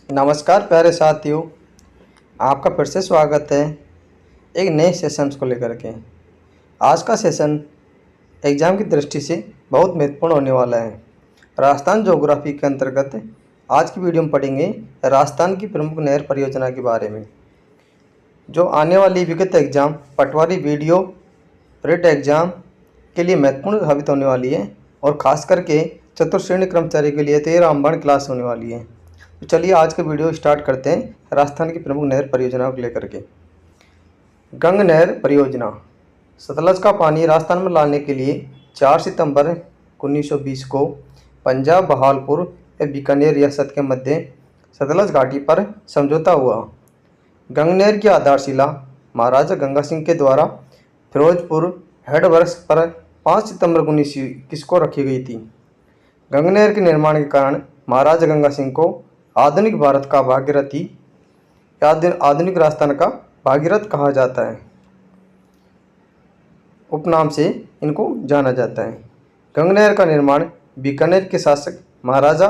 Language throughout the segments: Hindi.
नमस्कार प्यारे साथियों, आपका फिर से स्वागत है एक नए सेशंस को लेकर के। आज का सेशन एग्ज़ाम की दृष्टि से बहुत महत्वपूर्ण होने वाला है। राजस्थान ज्योग्राफी के अंतर्गत आज की वीडियो में पढ़ेंगे राजस्थान की प्रमुख नहर परियोजना के बारे में, जो आने वाली विगत एग्ज़ाम, पटवारी, वीडियो, रिट एग्ज़ाम के लिए महत्वपूर्ण साबित होने वाली है और ख़ास करके चतुर्थ श्रेणी कर्मचारी के लिए तो ये रामबाण क्लास होने वाली है। तो चलिए आज का वीडियो स्टार्ट करते हैं राजस्थान की प्रमुख नहर परियोजनाओं को लेकर के। गंग नहर परियोजना। सतलज का पानी राजस्थान में लाने के लिए 4 सितंबर 1920 को पंजाब, बहावलपुर और बीकानेर रियासत के मध्य सतलज घाटी पर समझौता हुआ। गंग नहर की आधारशिला महाराजा गंगा सिंह के द्वारा फिरोजपुर हेडवर्क्स पर 5 सितंबर 1921 को रखी गई थी। गंग नहर के निर्माण के कारण महाराजा गंगा सिंह को आधुनिक भारत का भागीरथी या आधुनिक राजस्थान का भागीरथ कहा जाता है, उपनाम से इनको जाना जाता है। गंग नहर का निर्माण बीकानेर के शासक महाराजा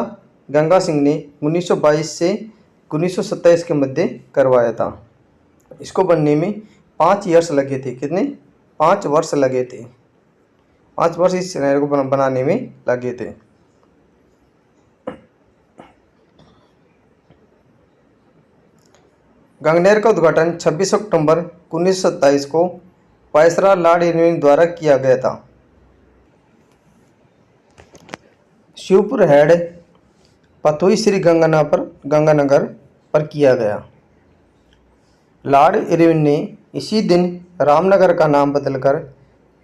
गंगा सिंह ने 1922 से 1927 के मध्य करवाया था। इसको बनने में 5 वर्ष लगे थे। कितने? 5 वर्ष लगे थे। 5 वर्ष इस नहर को बनाने में लगे थे। गंग नहर का उद्घाटन 26 अक्टूबर 1927 को वायसराय लॉर्ड इरविन द्वारा किया गया था। शिवपुर हेड पथोई श्री गंगानगर पर किया गया। लॉर्ड इरविन ने इसी दिन रामनगर का नाम बदलकर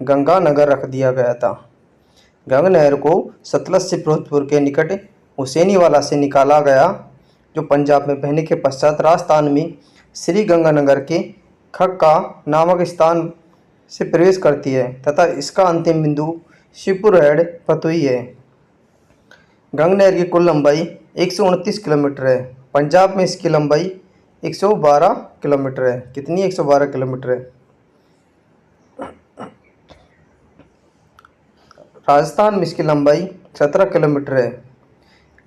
गंगानगर रख दिया गया था। गंग नहर को सतलज से फिरोजपुर के निकट हुसैनीवाला से निकाला गया, जो पंजाब में बहने के पश्चात राजस्थान में श्री गंगानगर के खक्का नामक स्थान से प्रवेश करती है तथा इसका अंतिम बिंदु शिवपुर हेड पतोई है। गंग नहर की कुल लंबाई 129 किलोमीटर है। पंजाब में इसकी लंबाई 112 किलोमीटर है। कितनी? 112 किलोमीटर है। राजस्थान में इसकी लंबाई 17 किलोमीटर है।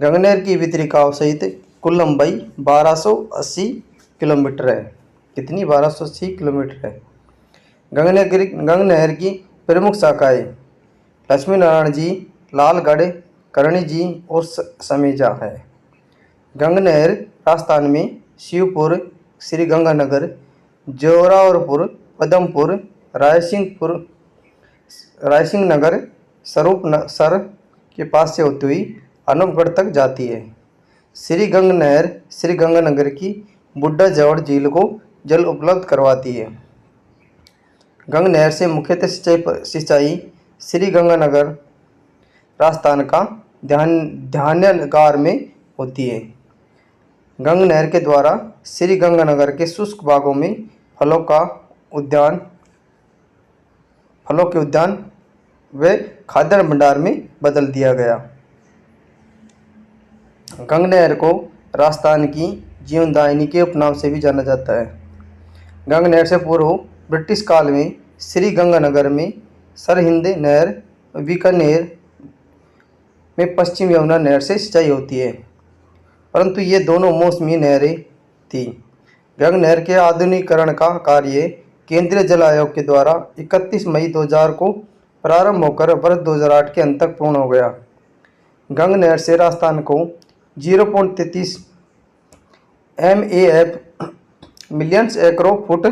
गंग नहर की वितरिकाओं सहित कुल लंबाई 1280 किलोमीटर है। कितनी? 1280 किलोमीटर है। गंग नहर की प्रमुख शाखाएं लक्ष्मी नारायण जी, लालगढ़, करणी जी और समेजा है। गंग नहर राजस्थान में शिवपुर, श्री गंगानगर, जोरावरपुर, पदमपुर, रायसिंह नगर, स्वरूपसर के पास से होती हुई अनूपगढ़ तक जाती है। श्री गंग नहर श्री गंगानगर की बुड्ढा जवड़ झील को जल उपलब्ध करवाती है। गंग नहर से मुख्यतः सिंचाई श्री गंगानगर राजस्थान का धान्यागार में होती है। गंग नहर के द्वारा श्री गंगानगर के शुष्क भागों में फलों के उद्यान व खाद्यान्न भंडार में बदल दिया गया। गंग नहर को राजस्थान की जीवनदायिनी के उपनाम से भी जाना जाता है। गंग नहर से पूर्व ब्रिटिश काल में श्री गंगानगर में सरहिंद नहर, बीकानेर में पश्चिम यमुना नहर से सिंचाई होती है, परंतु ये दोनों मौसमी नहरें थी। गंग नहर के आधुनिकीकरण का कार्य केंद्रीय जल आयोग के द्वारा 31 मई 2000 को प्रारंभ होकर वर्ष 2008 के अंत तक पूर्ण हो गया। गंग नहर से राजस्थान को 0.33 MAF मिलियंस एकड़ों फुट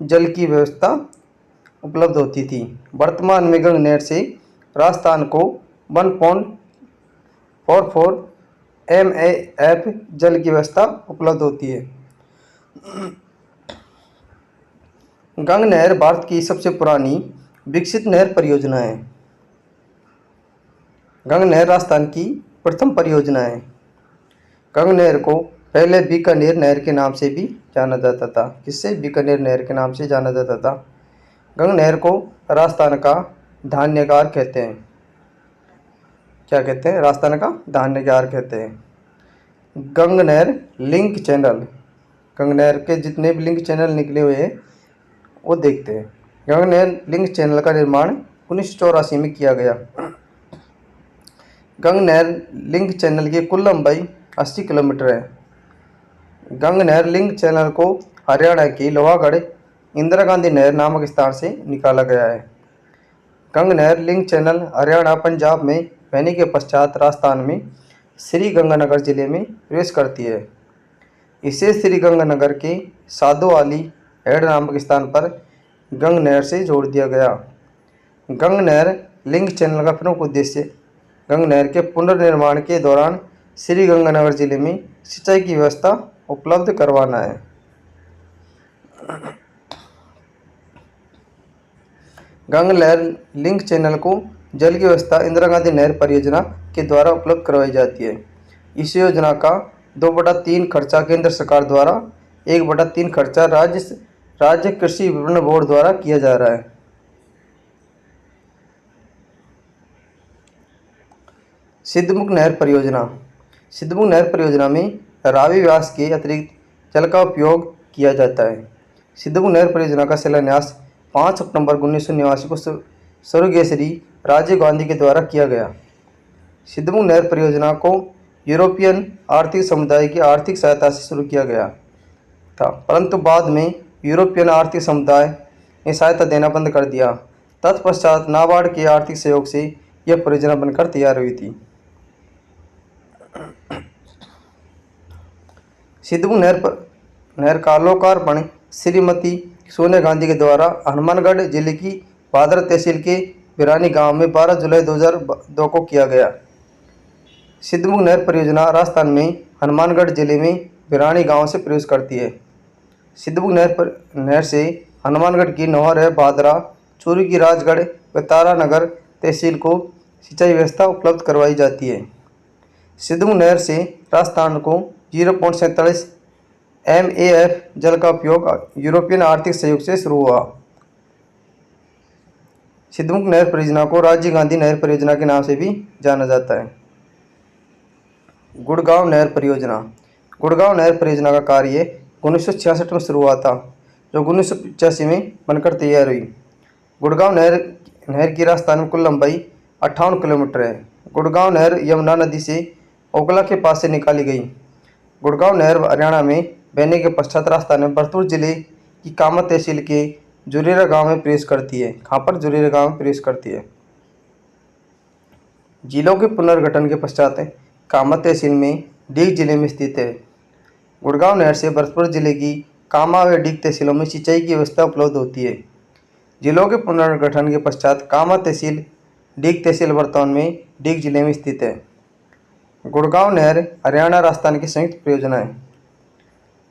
जल की व्यवस्था उपलब्ध होती थी। वर्तमान में गंग नहर से राजस्थान को 1.44 MAF जल की व्यवस्था उपलब्ध होती है। गंग नहर भारत की सबसे पुरानी विकसित नहर परियोजना है। गंग नहर राजस्थान की प्रथम परियोजना है। गंग नहर को पहले बीकानेर नहर के नाम से भी जाना जाता था। किससे? बीकानेर नहर के नाम से जाना जाता था। गंग नहर को राजस्थान का धान्यागार कहते हैं। क्या कहते हैं? राजस्थान का धान्यागार कहते हैं। गंग नहर लिंक चैनल, गंग नहर के जितने भी लिंक चैनल निकले हुए हैं वो देखते हैं। गंग नहर लिंक चैनल का निर्माण 1984 में किया गया। गंग नहर लिंक चैनल की कुल लंबाई 80 किलोमीटर है। गंग नहर लिंक चैनल को हरियाणा की लोहागढ़ इंदिरा गांधी नहर नामक स्थान से निकाला गया है। गंग नहर लिंक चैनल हरियाणा पंजाब में बहने के पश्चात राजस्थान में श्री गंगानगर जिले में प्रवेश करती है। इसे श्री गंगानगर के साधोवाली हेड नामक स्थान पर गंग नहर से जोड़ दिया गया। गंग नहर लिंक चैनल का प्रमुख उद्देश्य गंग नहर के पुनर्निर्माण के दौरान श्री गंगानगर जिले में सिंचाई की व्यवस्था उपलब्ध करवाना है। गंग नहर लिंक चैनल को जल की व्यवस्था इंदिरा गांधी नहर परियोजना के द्वारा उपलब्ध करवाई जाती है। इस योजना का 2/3 खर्चा केंद्र सरकार द्वारा, 1/3 खर्चा राज्य कृषि विपणन बोर्ड द्वारा किया जा रहा है। सिद्धमुख नहर परियोजना। सिद्धमुख नहर परियोजना में रावी व्यास के अतिरिक्त जल का उपयोग किया जाता है। सिद्धमुख नहर परियोजना का शिलान्यास 5 सितंबर 1989 को स्वर्गीय श्री राजीव गांधी के द्वारा किया गया। सिद्धमुख नहर परियोजना को यूरोपियन आर्थिक समुदाय की आर्थिक सहायता से शुरू किया गया था, परंतु बाद में यूरोपियन आर्थिक समुदाय ने सहायता देना बंद कर दिया। तत्पश्चात नाबार्ड के आर्थिक सहयोग से यह परियोजना बनकर तैयार हुई थी। सिद्धमुख नहर का लोकार्पण श्रीमती सोनिया गांधी के द्वारा हनुमानगढ़ जिले की भादर तहसील के बिरानी गांव में 12 जुलाई 2002 को किया गया। सिद्धमुख नहर परियोजना राजस्थान में हनुमानगढ़ जिले में बिरानी गांव से प्रवेश करती है। सिद्धमुख नहर से हनुमानगढ़ की नौहर भादरा, चूरू की राजगढ़ व तारानगर तहसील को सिंचाई व्यवस्था उपलब्ध करवाई जाती है। सिद्धमुख नहर से राजस्थान को 0.47 MAF जल का उपयोग यूरोपियन आर्थिक सहयोग से शुरू हुआ। सिद्धमुख नहर परियोजना को राजीव गांधी नहर परियोजना के नाम से भी जाना जाता है। गुड़गांव नहर परियोजना। गुड़गांव नहर परियोजना का कार्य 1966 में शुरू हुआ था, जो 1985 में बनकर तैयार हुई। गुड़गांव नहर की राजस्थान में कुल लंबाई 58 किलोमीटर है। गुड़गांव नहर यमुना नदी से ओखला के पास से निकाली गई। गुड़गांव नहर हरियाणा में बहने के पश्चात राजस्थान में भरतपुर जिले की कामत तहसील के जुरेरा गांव में प्रवेश करती है। खापर जुरेरा गांव में प्रवेश करती है। जिलों के पुनर्गठन के पश्चात कामत तहसील में डीग जिले में स्थित है। गुड़गांव नहर से भरतपुर जिले की कामा व डीग तहसीलों में सिंचाई की व्यवस्था उपलब्ध होती है। जिलों के पुनर्गठन के पश्चात कामा तहसील, डीग तहसील वर्तमान में डीग जिले में स्थित है। गुड़गांव नहर हरियाणा राजस्थान की संयुक्त परियोजना है।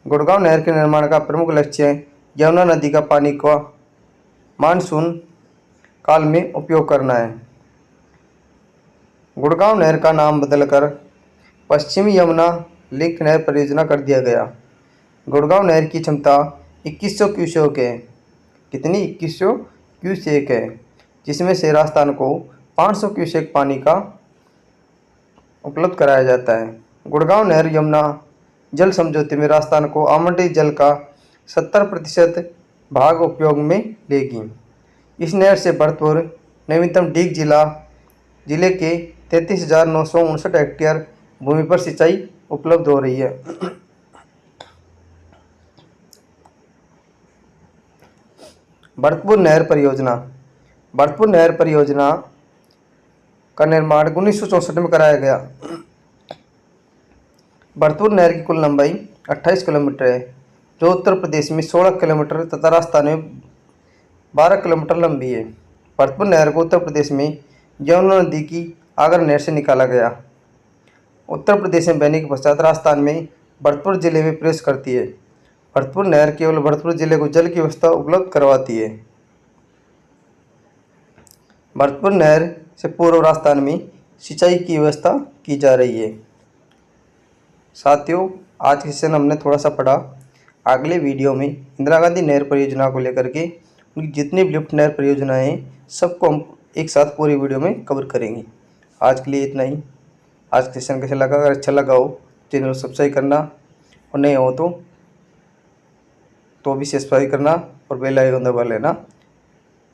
गुड़गांव नहर के निर्माण का प्रमुख लक्ष्य यमुना नदी का पानी का मानसून काल में उपयोग करना है। गुड़गांव नहर का नाम बदलकर पश्चिमी यमुना लिंक नहर परियोजना कर दिया गया। गुड़गांव नहर की क्षमता 2100 क्यूसेक है। कितनी? 2100 क्यूसेक है, जिसमें से राजस्थान को 500 क्यूसेक पानी का उपलब्ध कराया जाता है। गुड़गांव नहर यमुना जल समझौते में राजस्थान को आवंटित जल का 70% भाग उपयोग में लेगी। इस नहर से भरतपुर नवीनतम डीग जिले के 33,959 हेक्टेयर भूमि पर सिंचाई उपलब्ध हो रही है। भरतपुर नहर परियोजना। भरतपुर नहर परियोजना का निर्माण 1964 में कराया गया। भरतपुर नहर की कुल लंबाई 28 किलोमीटर है, जो उत्तर प्रदेश में 16 किलोमीटर तथा राजस्थान में 12 किलोमीटर लंबी है। भरतपुर नहर को उत्तर प्रदेश में यमुना नदी की आगर नहर से निकाला गया। उत्तर प्रदेश में बहने के पश्चात राजस्थान में भरतपुर जिले में प्रवेश करती है। भरतपुर नहर केवल भरतपुर जिले को जल की व्यवस्था उपलब्ध करवाती है। भरतपुर नहर से पूर्व राजस्थान में सिंचाई की व्यवस्था की जा रही है। साथियों, आज के सेशन हमने थोड़ा सा पढ़ा। अगले वीडियो में इंदिरा गांधी नहर परियोजना को लेकर के उनकी जितनी भी लिफ्ट नहर परियोजनाएं हैं सबको हम एक साथ पूरी वीडियो में कवर करेंगे। आज के लिए इतना ही। आज के सेशन कैसे लगा? अगर अच्छा लगा हो चैनल को सब्सक्राइब करना, और नहीं हो तो भी सब्सक्राइब करना और बेल आइकन दबा लेना,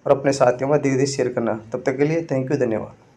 और अपने साथियों में धीरे धीरे शेयर करना। तब तक के लिए थैंक यू, धन्यवाद।